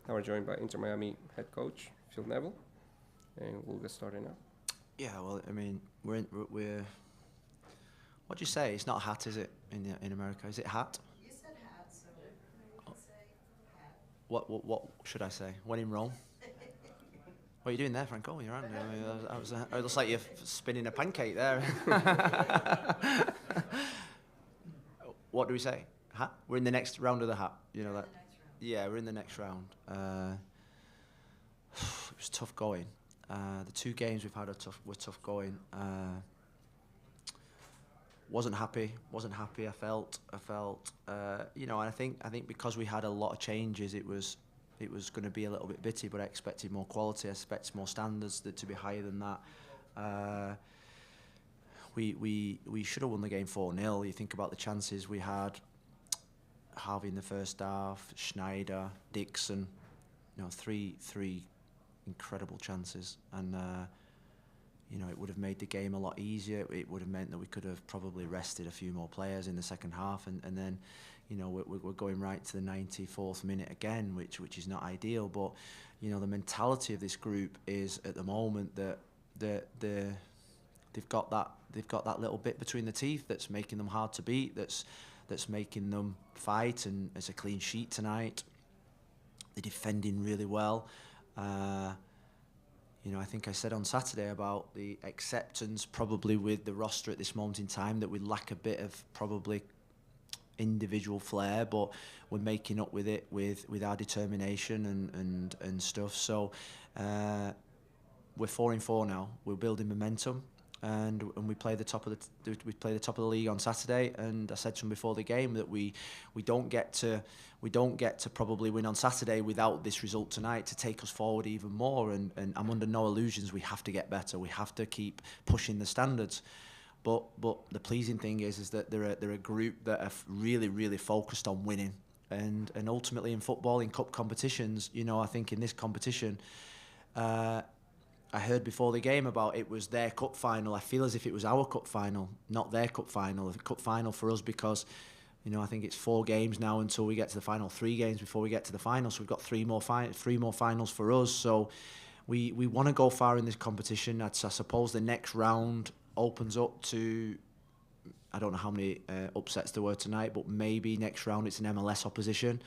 Now we're joined by Inter Miami head coach Phil Neville, and we'll get started now. Yeah, well, I mean, we're what do you say? It's not hat, is it? In America, is it hat? You said hat, so you can say hat. What should I say? When in Rome? What are you doing there, Franco? You're on. It looks like you're spinning a pancake there. What do we say? Hat? We're in the next round of the hat. You know that. Yeah, we're in the next round. It was tough going. The two games we've had were tough going. Wasn't happy. I felt. And I think because we had a lot of changes, it was going to be a little bit bitty. But I expected more quality. I expected more standards to be higher than that. We should have won the game 4-0. You think about the chances we had. Harvey in the first half, Schneider, Dixon. Three incredible chances, and it would have made the game a lot easier. It would have meant that we could have probably rested a few more players in the second half, and then we're going right to the 94th minute again, which is not ideal. But the mentality of this group is at the moment that they've got that little bit between the teeth that's making them hard to beat. That's making them fight, and it's a clean sheet tonight. They're defending really well. I think I said on Saturday about the acceptance probably with the roster at this moment in time that we lack a bit of probably individual flair, but we're making up with it with our determination and stuff. So we're 4-4 now. We're building momentum. And we play the top of the league on Saturday. And I said to him before the game that we don't get to probably win on Saturday without this result tonight to take us forward even more. And I'm under no illusions. We have to get better. We have to keep pushing the standards. But the pleasing thing is that they're a group that are really, really focused on winning. And ultimately in football, in cup competitions, I think in this competition. I heard before the game about it was their cup final. I feel as if it was our cup final, not their cup final. The cup final for us because, I think it's 4 games now until we get to the final, 3 games before we get to the final. So we've got 3 more finals for us. So we want to go far in this competition. I suppose the next round opens up to, I don't know how many upsets there were tonight, but maybe next round it's an MLS opposition.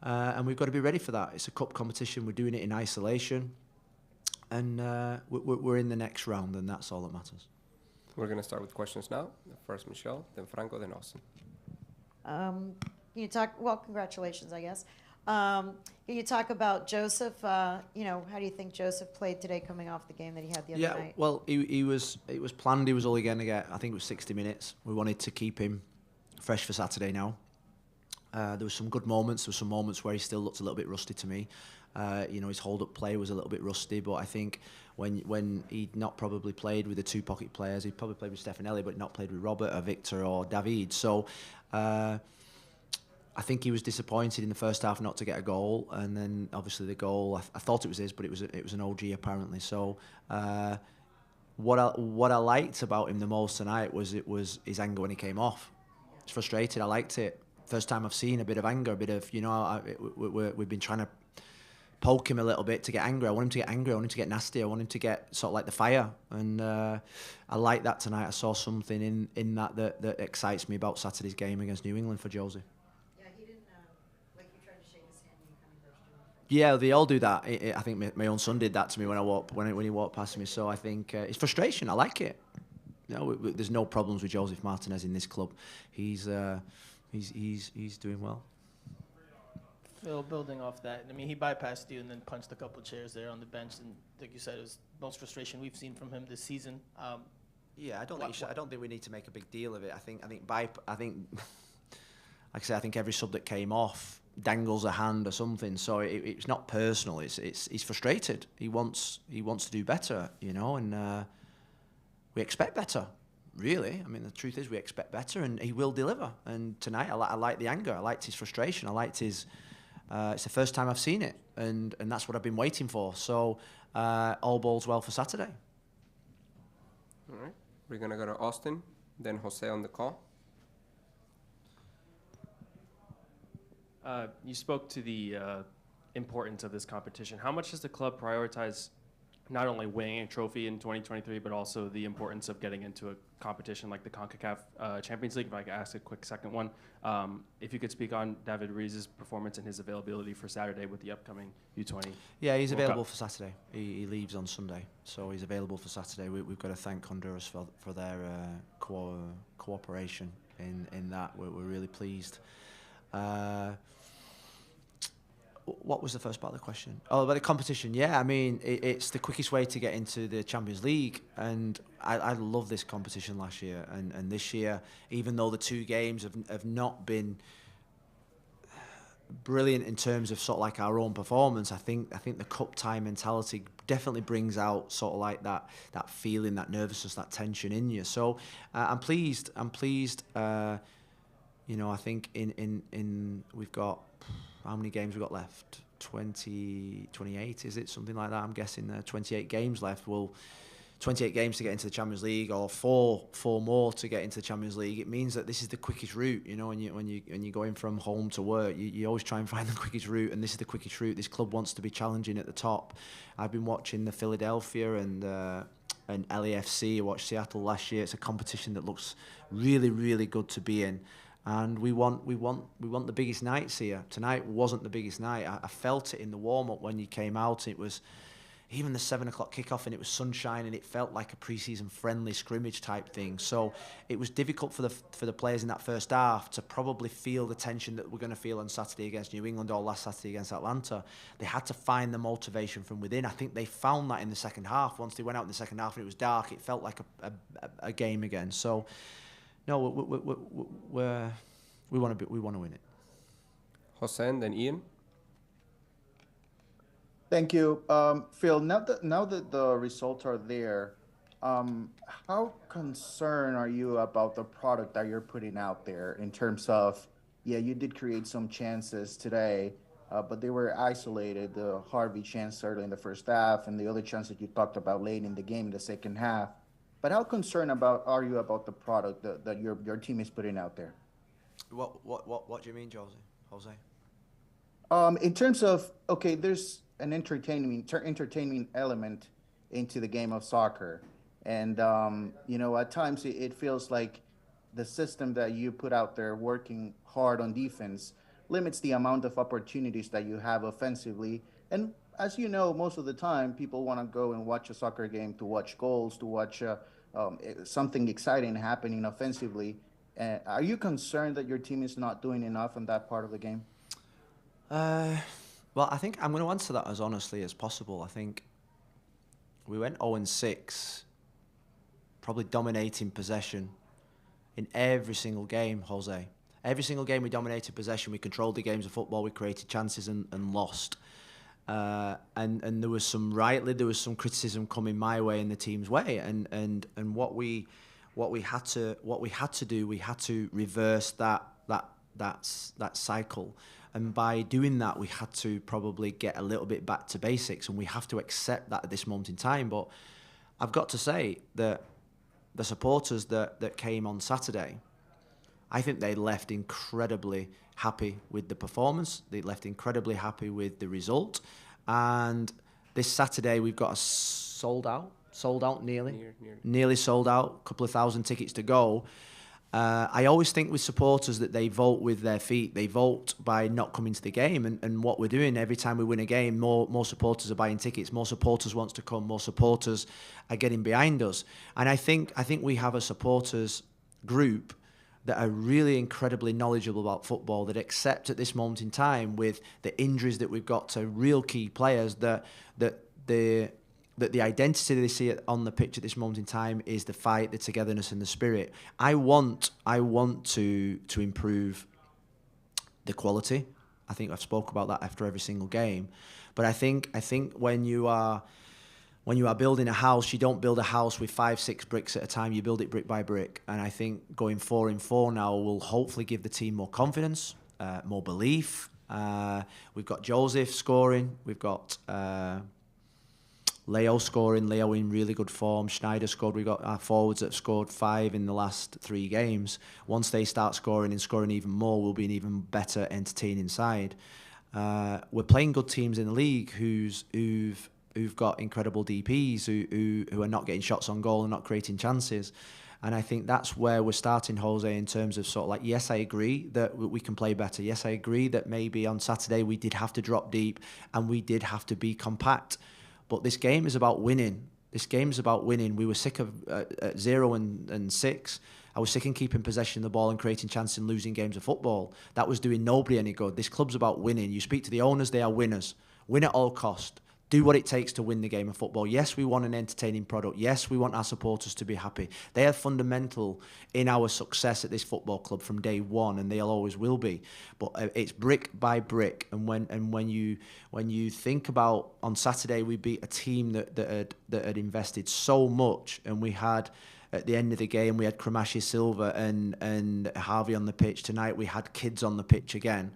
And we've got to be ready for that. It's a cup competition. We're doing it in isolation. And we're in the next round, and that's all that matters. We're going to start with questions now. First Michelle, then Franco, then Austin. Can you talk? Well, congratulations, I guess. Can you talk about Joseph? How do you think Joseph played today, coming off the game that he had the other night? Yeah, well, it was planned. He was only going to get, I think it was 60 minutes. We wanted to keep him fresh for Saturday now. There were some good moments. There were some moments where he still looked a little bit rusty to me. His hold-up play was a little bit rusty, but I think when he'd not probably played with the 2 pocket players, he'd probably played with Stefanelli, but not played with Robert or Victor or David. So I think he was disappointed in the first half not to get a goal, and then obviously the goal, I thought it was his, but it was an OG apparently. So what I liked about him the most tonight was his anger when he came off. He's frustrated. I liked it. First time I've seen a bit of anger, a bit of we've been trying to poke him a little bit to get angry. I want him to get angry. I want him to get nasty. I want him to get sort of like the fire. And I like that tonight. I saw something in that excites me about Saturday's game against New England for Josie. Yeah, he didn't like you tried to shake his hand and you kind of brushed him off. Yeah, they all do that. I think my own son did that to me when he walked past me. So I think it's frustration. I like it. There's no problems with Joseph Martinez in this club. He's doing well. Phil, building off that, I mean, he bypassed you and then punched a couple chairs there on the bench, and like you said, it was the most frustration we've seen from him this season. Yeah, I don't think we need to make a big deal of it. I think, like I say, I think every sub that came off dangles a hand or something. So it's not personal. He's frustrated. He wants to do better, and we expect better. Really, I mean, the truth is we expect better, and he will deliver. And tonight, I like the anger. I liked his frustration. I liked his. It's the first time I've seen it, and that's what I've been waiting for. So all balls well for Saturday. All right, we're gonna go to Austin, then Jose on the call. You spoke to the importance of this competition. How much does the club prioritize not only winning a trophy in 2023, but also the importance of getting into a competition like the CONCACAF Champions League? If I could ask a quick second one. If you could speak on David Ruiz's performance and his availability for Saturday with the upcoming U20. Yeah, he's World available Cup. for Saturday. He leaves on Sunday, so he's available for Saturday. We've got to thank Honduras for their cooperation in that. We're really pleased. What was the first part of the question? Oh, about the competition. Yeah, I mean, it's the quickest way to get into the Champions League. And I love this competition last year. And this year, even though the two games have not been brilliant in terms of sort of like our own performance, I think the cup tie mentality definitely brings out sort of like that feeling, that nervousness, that tension in you. So I'm pleased. I think in we've got, how many games we've got left? 28, is it? Something like that. I'm guessing 28 games left. Well, 28 games to get into the Champions League, or four more to get into the Champions League. It means that this is the quickest route. When you're going from home to work, you always try and find the quickest route, and this is the quickest route. This club wants to be challenging at the top. I've been watching the Philadelphia and LAFC. I watched Seattle last year. It's a competition that looks really, really good to be in. And we want the biggest nights here. Tonight wasn't the biggest night. I felt it in the warm-up when you came out. It was even the 7 o'clock kickoff, and it was sunshine, and it felt like a pre-season friendly scrimmage type thing. So it was difficult for the players in that first half to probably feel the tension that we're going to feel on Saturday against New England or last Saturday against Atlanta. They had to find the motivation from within. I think they found that in the second half. Once they went out in the second half and it was dark, it felt like a game again. So. No, we want to win it. Hossein, then Ian. Thank you, Phil. Now that the results are there, how concerned are you about the product that you're putting out there in terms of, yeah, you did create some chances today, but they were isolated. The Harvey chance early in the first half, and the other chance that you talked about late in the game in the second half. But how concerned are you about the product that your team is putting out there? What do you mean, Jose? In terms of, okay, there's an entertaining element into the game of soccer, and at times it feels like the system that you put out there, working hard on defense, limits the amount of opportunities that you have offensively. And as you know, most of the time, people want to go and watch a soccer game to watch goals, to watch something exciting happening offensively. Are you concerned that your team is not doing enough in that part of the game? Well, I think I'm going to answer that as honestly as possible. I think we went 0-6, probably dominating possession in every single game, Jose. Every single game we dominated possession, we controlled the games of football, we created chances and lost. And there was some criticism coming my way and the team's way, and what we had to do, we had to reverse that cycle, and by doing that, we had to probably get a little bit back to basics, and we have to accept that at this moment in time. But I've got to say that the supporters that came on Saturday, I think they left incredibly happy with the performance. They left incredibly happy with the result. And this Saturday, we've got a sold out nearly sold out, a couple of thousand tickets to go. I always think with supporters that they vote with their feet. They vote by not coming to the game. And what we're doing every time we win a game, more supporters are buying tickets, more supporters wants to come, more supporters are getting behind us. And I think we have a supporters group that are really incredibly knowledgeable about football, that accept at this moment in time, with the injuries that we've got to real key players, that the identity they see on the pitch at this moment in time is the fight, the togetherness, and the spirit. I want to improve the quality. I think I've spoke about that after every single game, but I think when you are building a house, you don't build a house with 5-6 bricks at a time. You build it brick by brick. And I think going 4-4 now will hopefully give the team more confidence, more belief. We've got Joseph scoring. We've got Leo scoring. Leo in really good form. Schneider scored. We've got our forwards that have scored 5 in the last 3 games. Once they start scoring and scoring even more, we'll be an even better entertaining side. We're playing good teams in the league who've got incredible DPs who are not getting shots on goal and not creating chances. And I think that's where we're starting, Jose, in terms of sort of like, yes, I agree that we can play better. Yes, I agree that maybe on Saturday we did have to drop deep and we did have to be compact. But this game is about winning. This game is about winning. We were sick of 0-6. I was sick of keeping possession of the ball and creating chances and losing games of football. That was doing nobody any good. This club's about winning. You speak to the owners, they are winners. Win at all cost. Do what it takes to win the game of football. Yes, we want an entertaining product. Yes, we want our supporters to be happy. They are fundamental in our success at this football club from day one, and they'll always will be. But it's brick by brick. And when you think about on Saturday, we beat a team that had invested so much, and we had. At the end of the game, we had Kramashi Silva and Harvey on the pitch. Tonight, we had kids on the pitch again.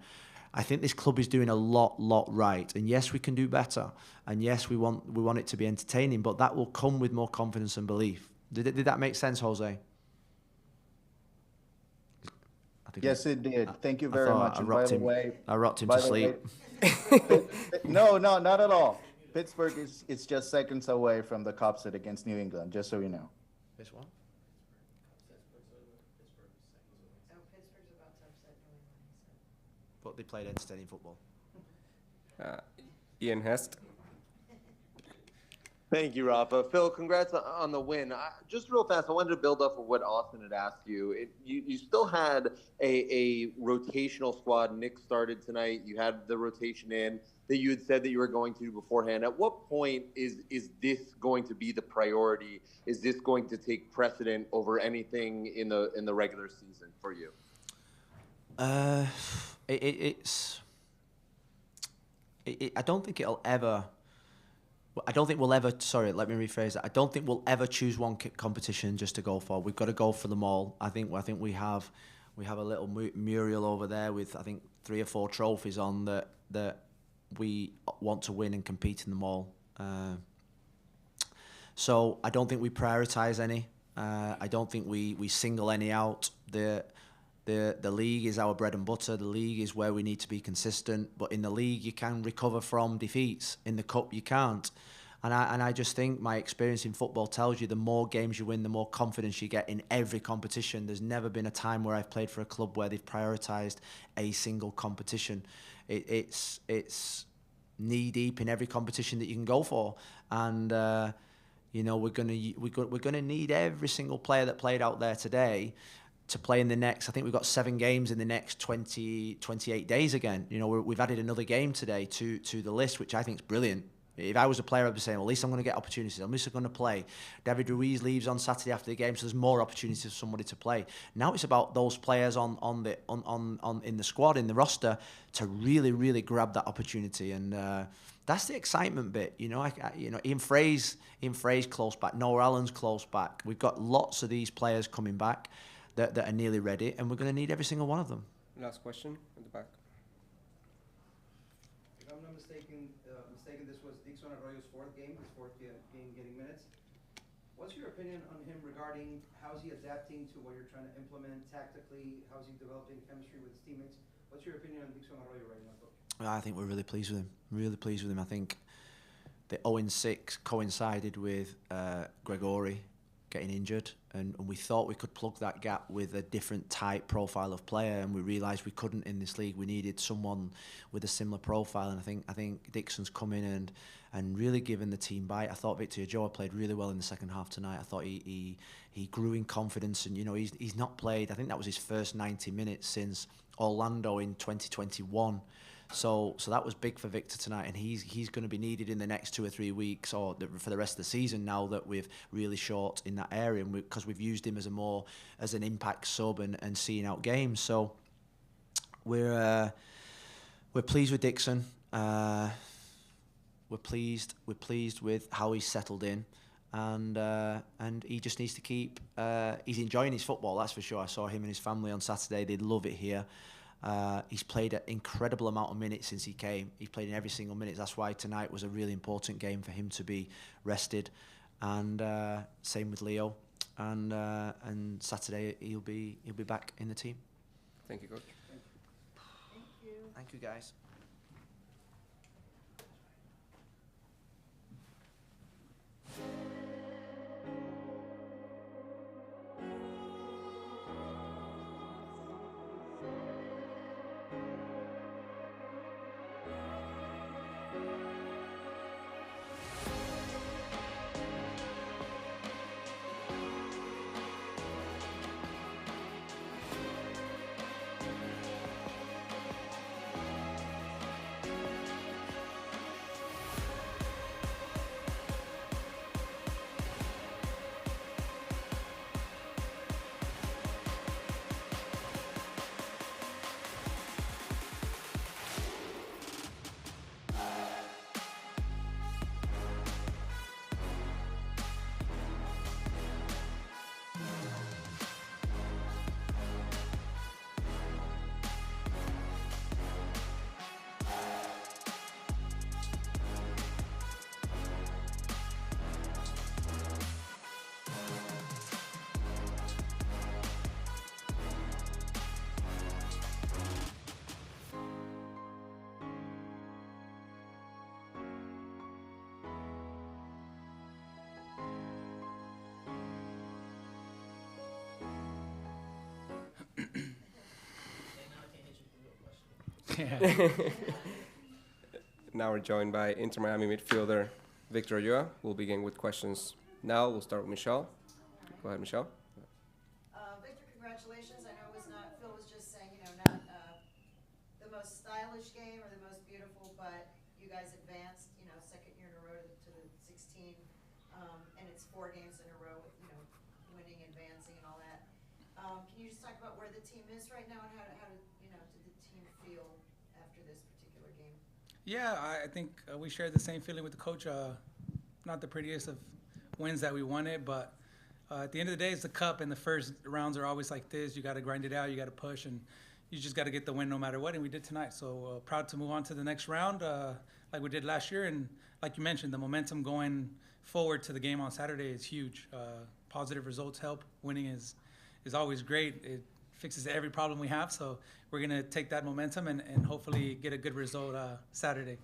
I think this club is doing a lot right. And yes, we can do better. And yes, we want it to be entertaining, but that will come with more confidence and belief. Did that make sense, Jose? Yes, it did. Thank you very much. And by the way, I rocked him to sleep. No, not at all. Pittsburgh is just seconds away from the cup set against New England, just so you know. This one? But they played entertaining football. Ian Hest. Thank you, Rafa. Phil, congrats on the win. Just real fast, I wanted to build off of what Austin had asked you. You still had a rotational squad. Nick started tonight. You had the rotation in that you had said that you were going to do beforehand. At what point is this going to be the priority? Is this going to take precedent over anything in the regular season for you? I don't think it'll ever. I don't think we'll ever. Sorry, let me rephrase that. I don't think we'll ever choose one competition just to go for. We've got to go for them all. I think we have a little mural over there with I think 3 or 4 trophies on that we want to win and compete in them all. So I don't think we prioritise any. I don't think we single any out. The league is our bread and butter. The league is where we need to be consistent. But in the league, you can recover from defeats. In the cup, you can't. And I just think my experience in football tells you the more games you win, the more confidence you get in every competition. There's never been a time where I've played for a club where they've prioritised a single competition. It's knee deep in every competition that you can go for. And we're gonna need every single player that played out there today to play in the next. I think we've got 7 games in the next 28 days again. We've added another game today to the list, which I think is brilliant. If I was a player, I'd be saying, well, at least I'm going to get opportunities. At least I'm going to play. David Ruiz leaves on Saturday after the game, so there's more opportunities for somebody to play. Now it's about those players in the squad, in the roster, to really grab that opportunity, and that's the excitement bit. Ian Frey's close back. Noah Allen's close back. We've got lots of these players coming back that are nearly ready, and we're going to need every single one of them. Last question at the back. If I'm not mistaken, this was Dixon Arroyo's 4th game, his 4th game getting minutes. What's your opinion on him regarding how's he adapting to what you're trying to implement tactically? How's he developing chemistry with his teammates? What's your opinion on Dixon Arroyo right now, Coach? I think we're really pleased with him. Really pleased with him. I think the 0-6 coincided with Gregori getting injured, and we thought we could plug that gap with a different type profile of player, and we realised we couldn't in this league. We needed someone with a similar profile, and I think Dixon's come in and really given the team bite. I thought Victor Joa played really well in the second half tonight. I thought he grew in confidence, and he's not played. I think that was his first 90 minutes since Orlando in 2021. So that was big for Victor tonight, and he's going to be needed in the next 2 or 3 weeks, or for the rest of the season. Now that we're really short in that area, because we've used him as an impact sub and seeing out games. So we're pleased with Dixon. We're pleased with how he's settled in, and he just needs to keep. He's enjoying his football, that's for sure. I saw him and his family on Saturday. They love it here. He's played an incredible amount of minutes since he came. He's played in every single minute. That's why tonight was a really important game for him to be rested. And same with Leo. And Saturday he'll be back in the team. Thank you, Coach. Thank you, guys. Now we're joined by Inter Miami midfielder Victor Ulloa. We'll begin with questions now. We'll start with Michelle. Go ahead, Michelle. Victor, congratulations. I know it was not, Phil was just saying, not the most stylish game or the most beautiful, but you guys advanced, second year in a row to the 16, and it's 4 games in a row with, winning, advancing, and all that. Can you just talk about where the team is right now and how did the team feel after this particular game? Yeah, I think we shared the same feeling with the coach. Not the prettiest of wins that we won it, but at the end of the day, it's the cup, and the first rounds are always like this. You got to grind it out, you got to push, and you just got to get the win no matter what, and we did tonight. So proud to move on to the next round like we did last year, and like you mentioned, the momentum going forward to the game on Saturday is huge. Positive results help. Winning is always great. It fixes every problem we have, so we're going to take that momentum and hopefully get a good result Saturday.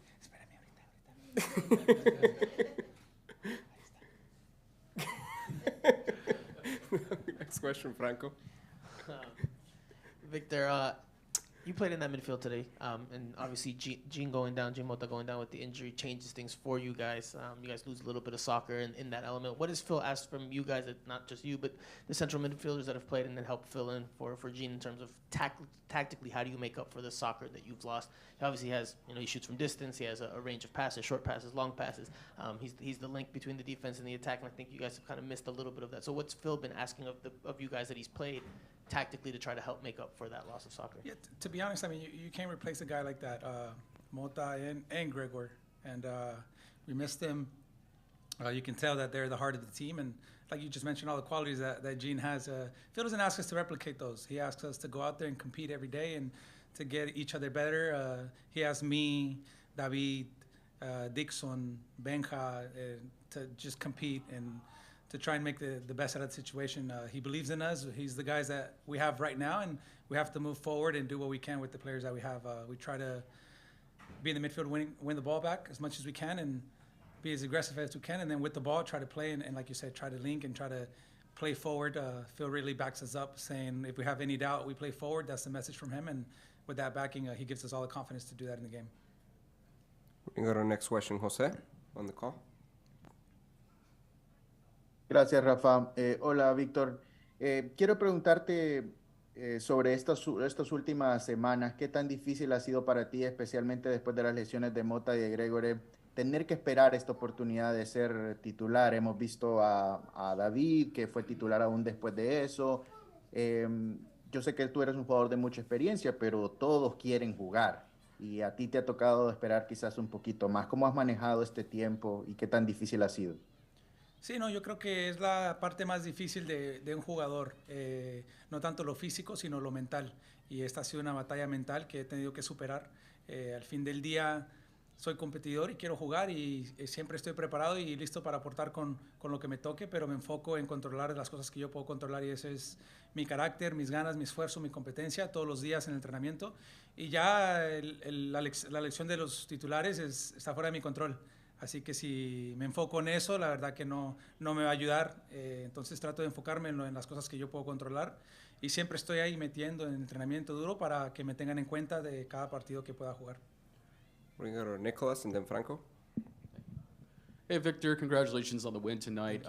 Next question, Franco. Victor, you played in that midfield today, and obviously Gene Mota going down with the injury changes things for you guys. You guys lose a little bit of soccer in that element. What has Phil asked from you guys, not just you, but the central midfielders that have played and then helped fill in for Gene in terms of tactically, how do you make up for the soccer that you've lost? He obviously has, he shoots from distance. He has a range of passes, short passes, long passes. He's the link between the defense and the attack, and I think you guys have kind of missed a little bit of that. So what's Phil been asking of you guys that he's played tactically to try to help make up for that loss of soccer? Yeah, to be honest, I mean, you can't replace a guy like that, Mota and Gregor, and we missed him. You can tell that they're the heart of the team, and like you just mentioned, all the qualities that Gene has. Phil doesn't ask us to replicate those. He asks us to go out there and compete every day and to get each other better. He asked me, David, Dixon, Benja, to just compete and to try and make the best out of the situation. He believes in us. He's the guys that we have right now, and we have to move forward and do what we can with the players that we have. We try to be in the midfield, win the ball back as much as we can, and be as aggressive as we can, and then with the ball, try to play, and like you said, try to link and try to play forward. Phil really backs us up, saying if we have any doubt, we play forward. That's the message from him, and with that backing, he gives us all the confidence to do that in the game. We go to our next question, Jose, on the call. Gracias, Rafa. Hola, Víctor. Quiero preguntarte sobre estas últimas semanas. ¿Qué tan difícil ha sido para ti, especialmente después de las lesiones de Mota y de Gregore, tener que esperar esta oportunidad de ser titular? Hemos visto a David, que fue titular aún después de eso. Yo sé que tú eres un jugador de mucha experiencia, pero todos quieren jugar. Y a ti te ha tocado esperar quizás un poquito más. ¿Cómo has manejado este tiempo y qué tan difícil ha sido? Sí, no, yo creo que es la parte más difícil de un jugador, no tanto lo físico, sino lo mental. Y esta ha sido una batalla mental que he tenido que superar. Al fin del día soy competidor y quiero jugar y siempre estoy preparado y listo para aportar con lo que me toque, pero me enfoco en controlar las cosas que yo puedo controlar, y ese es mi carácter, mis ganas, mi esfuerzo, mi competencia todos los días en el entrenamiento. Y ya la elección de los titulares está fuera de mi control. Así que si me enfoco en eso, la verdad que no me va a ayudar. Entonces trato de enfocarme en las cosas que yo puedo controlar. Y siempre estoy ahí metiendo en entrenamiento duro para que me tengan en cuenta de cada partido que pueda jugar. We're going to go to Nicolas and then Franco. Hey, Victor, congratulations on the win tonight.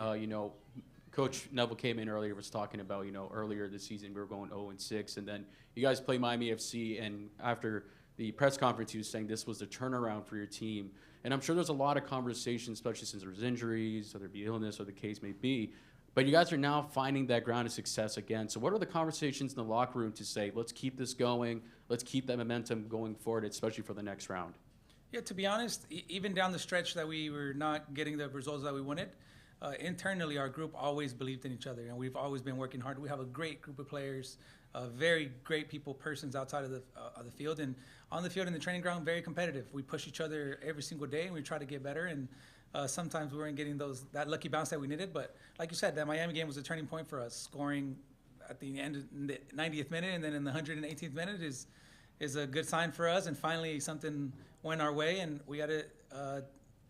Coach Neville came in earlier, was talking about, earlier this season we were going 0-6, and then you guys play Miami FC, and after the press conference, he was saying this was the turnaround for your team. And I'm sure there's a lot of conversations, especially since there's injuries, whether it be illness or the case may be. But you guys are now finding that ground of success again. So what are the conversations in the locker room to say, let's keep this going, let's keep that momentum going forward, especially for the next round? Yeah, to be honest, even down the stretch that we were not getting the results that we wanted, internally our group always believed in each other, and we've always been working hard. We have a great group of players, very great persons outside of the field, and on the field in the training ground, very competitive. We push each other every single day, and we try to get better. And sometimes we weren't getting that lucky bounce that we needed. But like you said, that Miami game was a turning point for us. Scoring at the end of the 90th minute, and then in the 118th minute is a good sign for us. And finally, something went our way, and we got to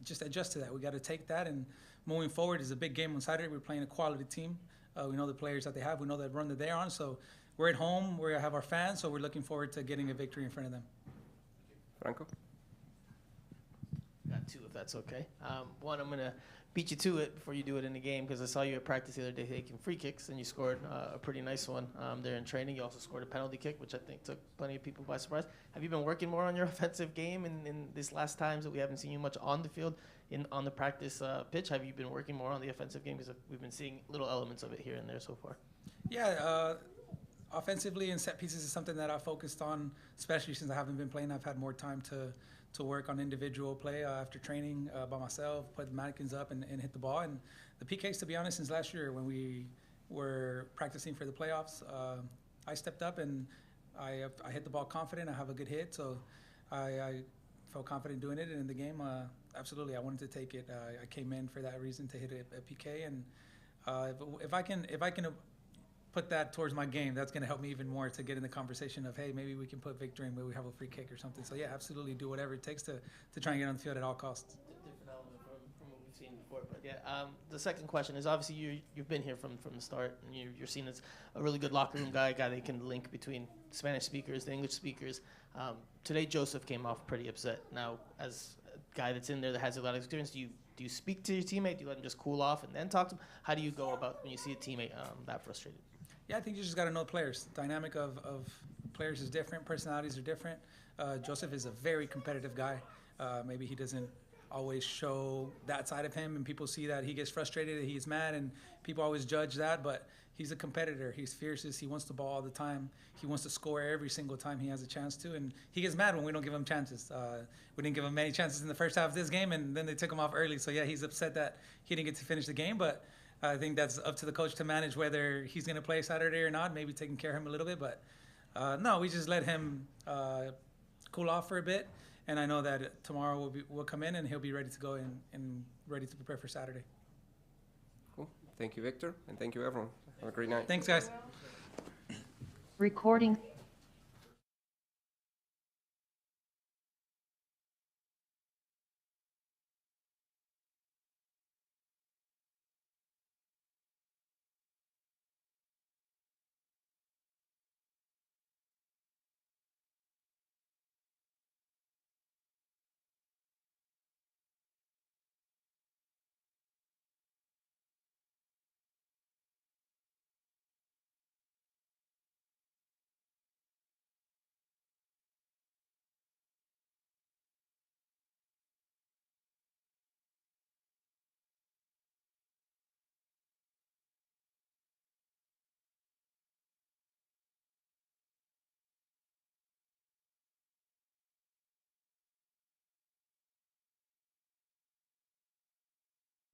just adjust to that. We got to take that, and moving forward is a big game on Saturday. We're playing a quality team. We know the players that they have. We know the run that they're on. So we're at home. We have our fans. So we're looking forward to getting a victory in front of them. Franco? Got two, if that's okay. One, I'm going to beat you to it before you do it in the game, because I saw you at practice the other day taking free kicks, and you scored a pretty nice one there in training. You also scored a penalty kick, which I think took plenty of people by surprise. Have you been working more on your offensive game in this last times that we haven't seen you much on the field, on the practice pitch? Have you been working more on the offensive game? Because we've been seeing little elements of it here and there so far. Yeah, offensively and set pieces is something that I focused on, especially since I haven't been playing. I've had more time to work on individual play after training by myself, put the mannequins up and hit the ball. And the PKs, to be honest, since last year when we were practicing for the playoffs, I stepped up and I hit the ball confident. I have a good hit, so I felt confident doing it. And in the game, absolutely, I wanted to take it. I came in for that reason, to hit a PK. And if I can put that towards my game, that's going to help me even more to get in the conversation of, hey, maybe we can put Victor in, maybe we have a free kick or something. So yeah, absolutely do whatever it takes to try and get on the field at all costs. Different element from what we've seen before, but yeah. The second question is, obviously you've been here from the start, and you're seen as a really good locker room guy, a guy that can link between Spanish speakers, the English speakers. Today Joseph came off pretty upset. Now, as a guy that's in there that has a lot of experience, do you speak to your teammate? Do you let him just cool off and then talk to him? How do you go about when you see a teammate that frustrated? Yeah, I think you just got to know players. Dynamic of players is different. Personalities are different. Joseph is a very competitive guy. Maybe he doesn't always show that side of him, and people see that he gets frustrated, he gets mad, and people always judge that. But he's a competitor. He's fierce. He wants the ball all the time. He wants to score every single time he has a chance to, and he gets mad when we don't give him chances. We didn't give him many chances in the first half of this game, and then they took him off early. So yeah, he's upset that he didn't get to finish the game, but I think that's up to the coach to manage whether he's going to play Saturday or not, maybe taking care of him a little bit. But no, we just let him cool off for a bit. And I know that tomorrow we'll come in and he'll be ready to go and ready to prepare for Saturday. Cool. Thank you, Victor. And thank you, everyone. Have a great night. Thanks, guys. Recording